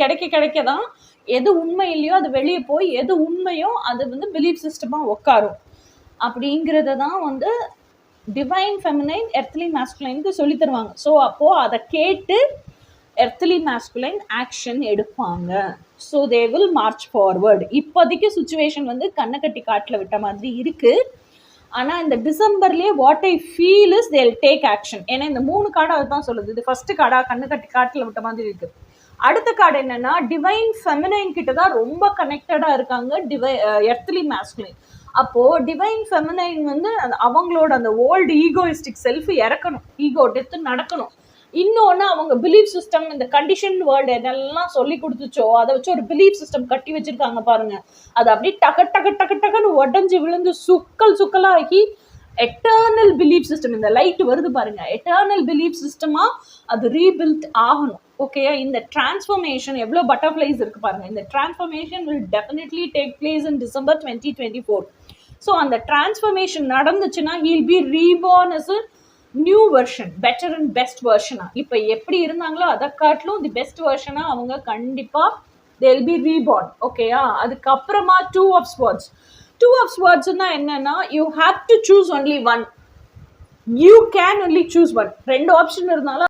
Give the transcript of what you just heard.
கிடைக்க தான் எது உண்மை இல்லையோ அது வெளியே போய் எது உண்மையோ அது வந்து பிலீஃப் சிஸ்டமாக உட்காரும். அப்படிங்கிறத தான் வந்து டிவைன் ஃபெமினைன் எர்த்லி மேஸ்குலைனுக்கு சொல்லி தருவாங்க. ஸோ அப்போது அதை கேட்டு எர்த்லி மேஸ்குலைன் ஆக்ஷன் எடுப்பாங்க. So they will march forward. இப்போதைக்கு சுச்சுவேஷன் வந்து கண்ணை கட்டி காட்டில் விட்ட மாதிரி இருக்குது. ஆனால் இந்த டிசம்பர்லேயே what I feel is they'll take action. ஏன்னா இந்த 3 கார்டு அதுதான் சொல்லுது. இது ஃபர்ஸ்ட் கார்டா கண்ணு கட்டி காட்டில் விட்ட மாதிரி இருக்குது. அடுத்த கார்டு என்னன்னா டிவைன் ஃபெமினைன் கிட்ட தான் ரொம்ப கனெக்டடாக இருக்காங்க எர்த்லி மேஸ்குலைன். அப்போது டிவைன் ஃபெமினைன் வந்து அவங்களோட அந்த ஓல்டு ஈகோயிஸ்டிக் செல்ஃப் இறக்கணும், ஈகோ டெத்து நடக்கணும். இன்னொன்று அவங்க பிலீஃப் சிஸ்டம் இந்த கண்டிஷன் வேர்ல்டு என்னெல்லாம் சொல்லி கொடுத்துச்சோ அதை வச்சு ஒரு பிலீஃப் சிஸ்டம் கட்டி வச்சிருக்காங்க பாருங்க. அது அப்படியே டக்குன்னு உடஞ்சி விழுந்து சுக்கலாகி எட்டர்னல் பிலீஃப் சிஸ்டம், இந்த லைட் வருது பாருங்க, எட்டர்னல் பிலீஃப் சிஸ்டமா அது ரீபில்ட் ஆகணும். ஓகேயா? இந்த டிரான்ஸ்ஃபர்மேஷன் எவ்வளோ பட்டர்ஃப்ளைஸ் இருக்கு பாருங்க. இந்த transformation will definitely take place in December 2024. So அந்த டிரான்ஸ்ஃபர்மேஷன் நடந்துச்சுன்னா he'll be reborn as a new version, better and best வெர்ஷனா. இப்போ எப்படி இருந்தாங்களோ அதை காட்டிலும் தி பெஸ்ட் வெர்ஷனா அவங்க கண்டிப்பாக they will be reborn. ஓகேயா? அதுக்கப்புறமா 2 of swords. 2 of swords என்னன்னா you have to choose only one. You can only choose one. 2 option இருந்தாலும்